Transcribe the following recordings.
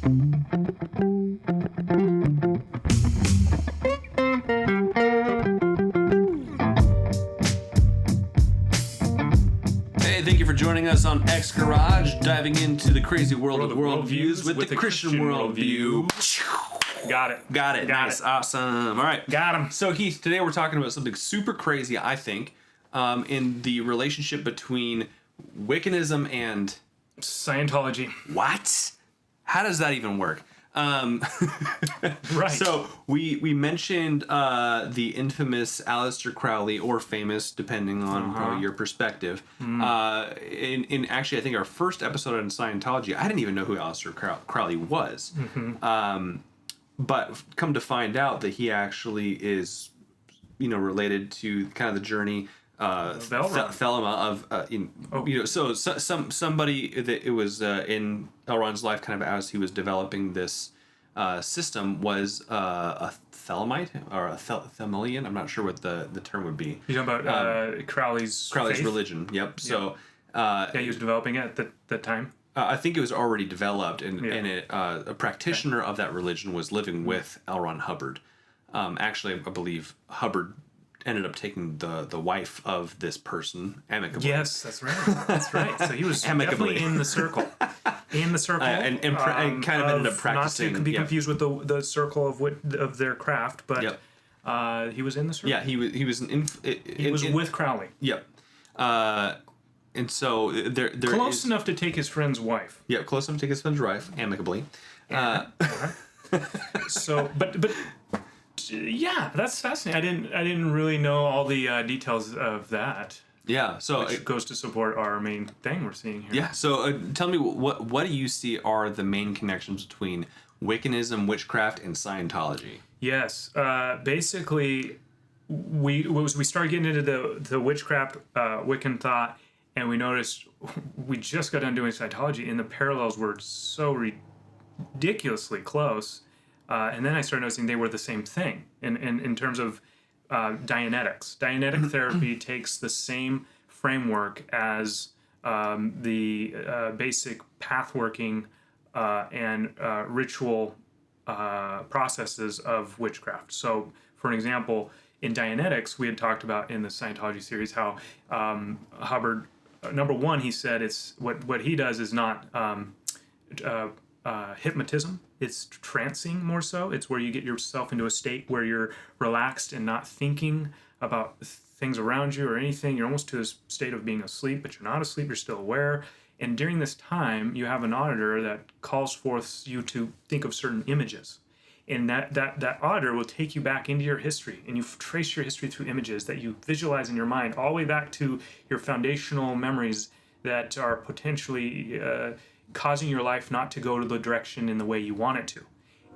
Hey, thank you for joining us on X Garage, diving into the crazy world of worldviews with the Christian worldview. Got it. Nice. Awesome. All right. Got him. So, Heath, today we're talking about something super crazy, I think, in the relationship between Wiccanism and Scientology. What? How does that even work? Right. So we mentioned the infamous Aleister Crowley, or famous, depending on probably your perspective. In actually, I think our first episode on Scientology, I didn't even know who Aleister Crowley was. But come to find out that he actually is, related to kind of the journey. Thelema of somebody that it was in L. Ron's life, kind of as he was developing this system, was a Thelemite or a Themelian. I'm not sure what the term would be. You're talking about Crowley's faith? Religion. Yep. So he was developing it at the time. I think it was already developed, and a practitioner of that religion was living with L. Ron Hubbard. Actually, I believe Hubbard ended up taking the wife of this person amicably. Yes, that's right. That's right. So he was definitely in the circle. And kind of ended up practicing. Not to be confused with the circle of their craft, but he was in the circle. Yeah, he was with Crowley. Yep. And so there close enough to take his friend's wife. Yeah, close enough to take his friend's wife amicably. So, but. Yeah, that's fascinating. I didn't really know all the details of that. Yeah, so which goes to support our main thing we're seeing here. Yeah, so tell me what do you see are the main connections between Wiccanism, witchcraft, and Scientology? Yes, basically, we started getting into the witchcraft, Wiccan thought, and we noticed we just got done doing Scientology, and the parallels were so ridiculously close. And then I started noticing they were the same thing in terms of Dianetics. Dianetic therapy takes the same framework as the basic path-working and ritual processes of witchcraft. So, for an example, in Dianetics, we had talked about in the Scientology series how Hubbard, number one, he said it's what he does is not hypnotism. It's trancing more so. It's where you get yourself into a state where you're relaxed and not thinking about things around you or anything. You're almost to a state of being asleep, but you're not asleep. You're still aware. And during this time, you have an auditor that calls forth you to think of certain images. And that auditor will take you back into your history, and you trace your history through images that you visualize in your mind all the way back to your foundational memories that are potentially causing your life not to go to the direction in the way you want it to.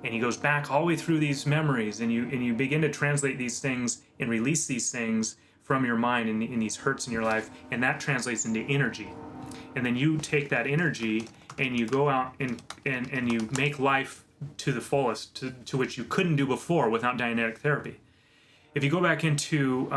And he goes back all the way through these memories, and you begin to translate these things and release these things from your mind in these hurts in your life, and that translates into energy. And then you take that energy and you go out and you make life to the fullest, to which you couldn't do before without Dianetic therapy. If you go back into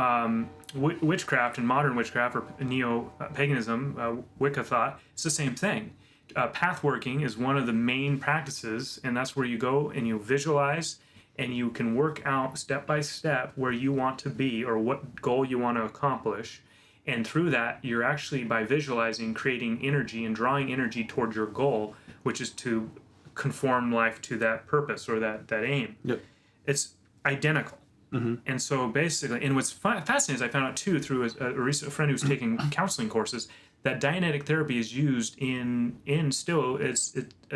witchcraft and modern witchcraft or neo-paganism, Wicca thought, it's the same thing. Pathworking is one of the main practices, and that's where you go and you visualize and you can work out step by step where you want to be or what goal you want to accomplish. And through that, you're actually, by visualizing, creating energy and drawing energy toward your goal, which is to conform life to that purpose or that aim. Yep. It's identical. Mm-hmm. And so basically, and what's fascinating is I found out too through a recent friend who's taking counseling courses that Dianetic therapy is used in still it's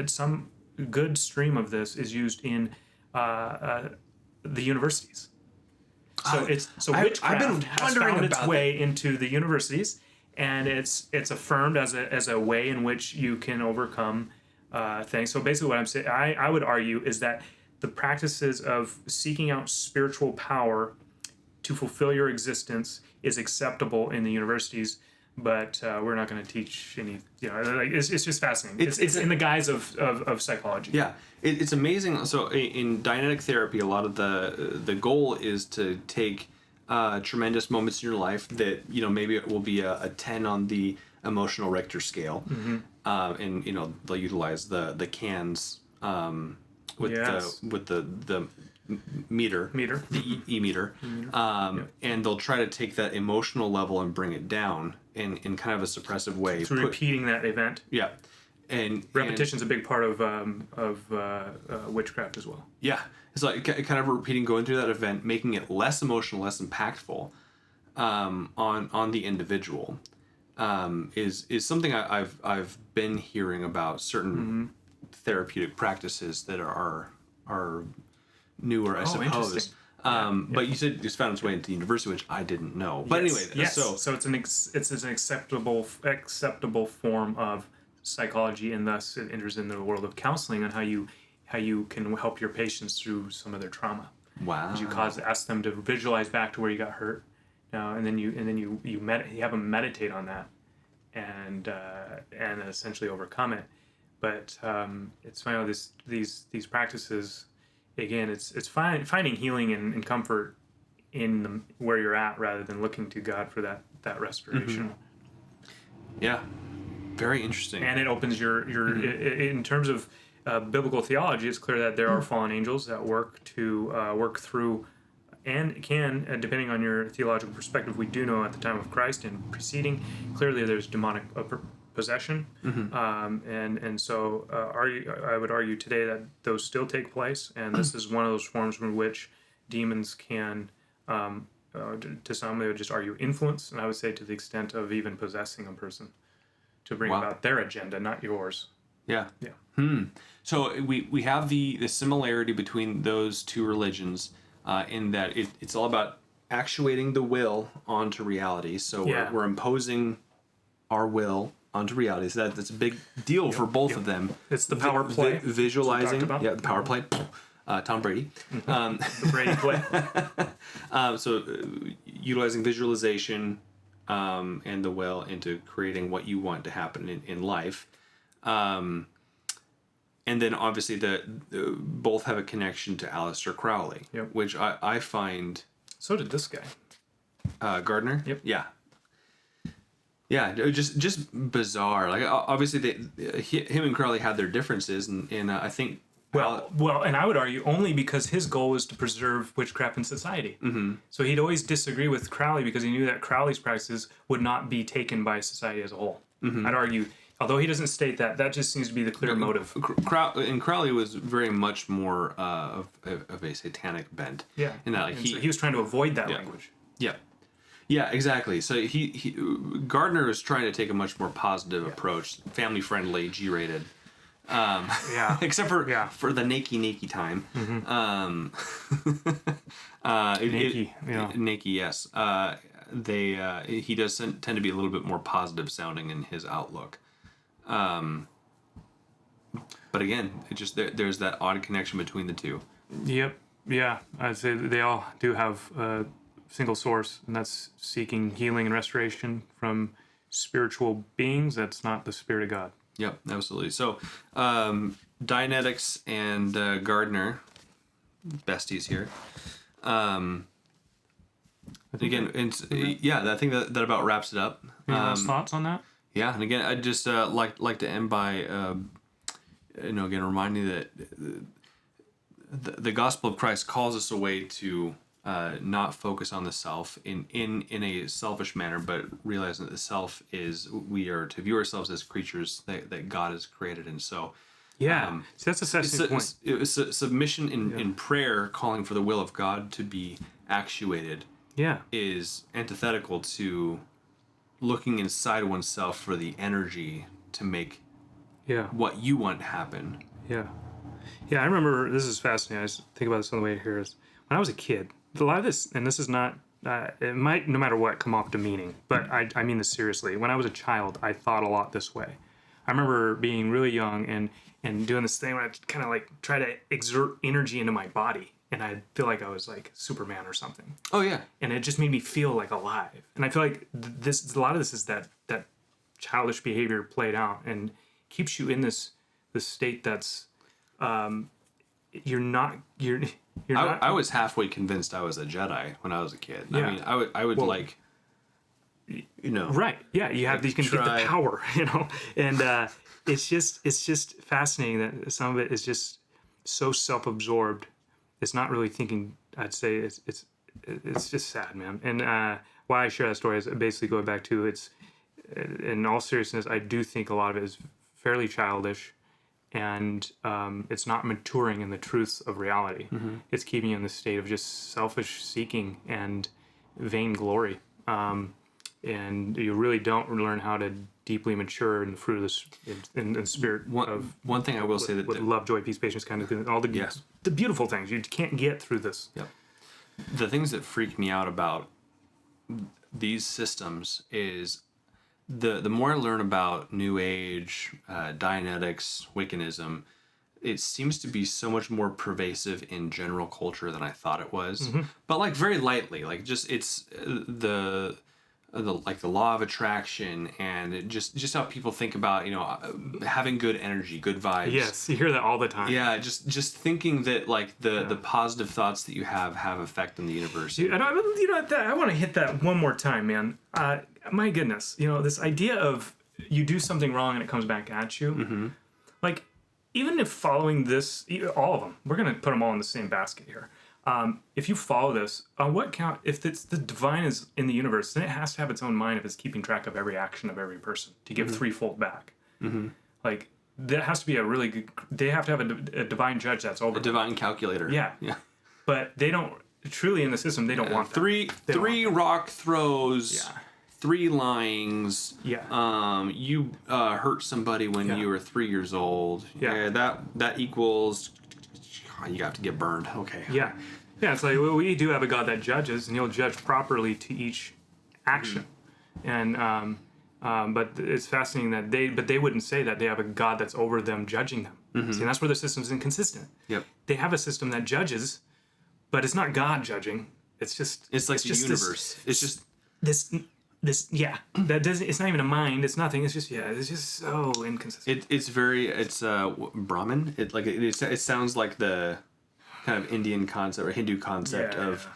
some good stream of this is used in the universities. So witchcraft has found its way into the universities, and it's affirmed as a way in which you can overcome things. So basically, what I'm saying, I would argue is that the practices of seeking out spiritual power to fulfill your existence is acceptable in the universities, but we're not going to teach any. It's just fascinating. It's in the guise of psychology. Yeah, it's amazing. So in Dianetic therapy, a lot of the goal is to take tremendous moments in your life that maybe it will be a 10 on the emotional Richter scale, and they'll utilize the CANS with the meter, the e-meter, and they'll try to take that emotional level and bring it down in kind of a suppressive way. So repeating that event. Yeah. And repetition's a big part of witchcraft as well. Yeah. It's like kind of repeating, going through that event, making it less emotional, less impactful on the individual is something I've been hearing about certain therapeutic practices that are newer, I suppose. But you said it's found its way into the university, which I didn't know. But anyway, so it's an acceptable form of psychology, and thus it enters in the world of counseling on how you can help your patients through some of their trauma. Wow. You ask them to visualize back to where you got hurt, and then you have them meditate on that, and essentially overcome it. But it's funny, these practices, again, it's finding healing and comfort in where you're at rather than looking to God for that restoration. Yeah, very interesting. And it opens your in terms of biblical theology, it's clear that there are fallen angels that work through, and can, depending on your theological perspective, we do know at the time of Christ and preceding, clearly there's demonic possession, and so I would argue today that those still take place, and this is one of those forms in which demons can, to some they would just argue influence, and I would say to the extent of even possessing a person to bring about their agenda, not yours. Yeah. So we have the similarity between those two religions in that it's all about actuating the will onto reality. So we're imposing our will onto reality. So that's a big deal for both of them. It's the power play. Visualizing. The power play. Tom Brady. The Brady play. So utilizing visualization and the will into creating what you want to happen in life. And then obviously both have a connection to Aleister Crowley, which I find... So did this guy. Gardner? Yep. Yeah. Yeah, just bizarre. Like obviously him and Crowley had their differences, and I think... Well, and I would argue only because his goal was to preserve witchcraft in society. So he'd always disagree with Crowley because he knew that Crowley's practices would not be taken by society as a whole. I'd argue, although he doesn't state that just seems to be the clear motive. And Crowley was very much more of a satanic bent. Yeah. In that, like, so he was trying to avoid that language. Yeah. Yeah, exactly. So Gardner is trying to take a much more positive approach, family-friendly, G-rated. Except for the naked time. Naked, yes. He does tend to be a little bit more positive sounding in his outlook. But again, it just there's that odd connection between the two. Yep. Yeah, I'd say they all do have a single source, and that's seeking healing and restoration from spiritual beings. That's not the Spirit of God. Yep, absolutely. So, Dianetics and Gardner, besties here. Again, I think that about wraps it up. Any last thoughts on that? Yeah, and again, I'd just like to end by, again, reminding that the gospel of Christ calls us away to not focus on the self in a selfish manner, but realizing that the self is, we are to view ourselves as creatures that God has created. And so, so that's a fascinating point. Submission in prayer, calling for the will of God to be actuated, is antithetical to looking inside oneself for the energy to make what you want to happen. Yeah, I remember, this is fascinating, I just think about this on the way here, is when I was a kid, a lot of this, and this is not, it might, no matter what, come off demeaning, but I mean this seriously. When I was a child, I thought a lot this way. I remember being really young and doing this thing where I kind of like try to exert energy into my body, and I feel like I was like Superman or something. Oh yeah. And it just made me feel like alive. And I feel like a lot of this is that childish behavior played out and keeps you in this state that's you're not. I was halfway convinced I was a Jedi when I was a kid. Yeah. I mean, I would like Right. Yeah. You have, you can get the power, and it's just fascinating that some of it is just so self-absorbed. It's not really thinking. I'd say it's just sad, man. And why I share that story is basically going back to in all seriousness, I do think a lot of it is fairly childish, and it's not maturing in the truths of reality. It's keeping you in the state of just selfish seeking and vainglory. And you really don't learn how to deeply mature in the fruit of in the spirit. One thing I will say that love, joy, peace, patience, kindness, all the beautiful things you can't get through this. Yep. The things that freak me out about these systems is the more I learn about New Age, Dianetics, Wiccanism, it seems to be so much more pervasive in general culture than I thought it was. But like very lightly, like just it's the law of attraction, and just how people think about having good energy, good vibes. Yes, you hear that all the time. Yeah, just thinking that like the positive thoughts that you have effect in the universe. Dude, I want to hit that one more time, man. My goodness, this idea of you do something wrong and it comes back at you. Like, even if following this, all of them, we're gonna put them all in the same basket here. If you follow this, on what count, if it's the divine is in the universe, then it has to have its own mind if it's keeping track of every action of every person to give threefold back. Like, that has to be a really good, they have to have a divine judge that's over. A divine calculator. Yeah. But they don't, truly in the system, they don't want that. Three rock throws. 3 lyings. You hurt somebody when you were 3 years old. That equals, you have to get burned. Okay. Yeah, it's like, well, we do have a God that judges, and he'll judge properly to each action. And but it's fascinating that they wouldn't say that they have a God that's over them judging them. See, and that's where the system's inconsistent. They have a system that judges, but it's not God judging. It's like the universe. It's just this that doesn't, it's not even a mind, it's nothing, it's just so inconsistent. It's Brahmin. It sounds like the kind of Indian concept or Hindu concept of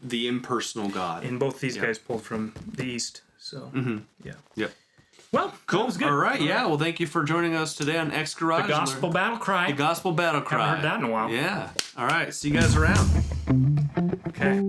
the impersonal God. And both these guys pulled from the East, so Yep. Well, cool. That was good. All right, well, thank you for joining us today on X Garage. The Gospel Battle Cry. The Gospel Battle Cry. Haven't heard that in a while. Yeah. All right, see you guys around. Okay.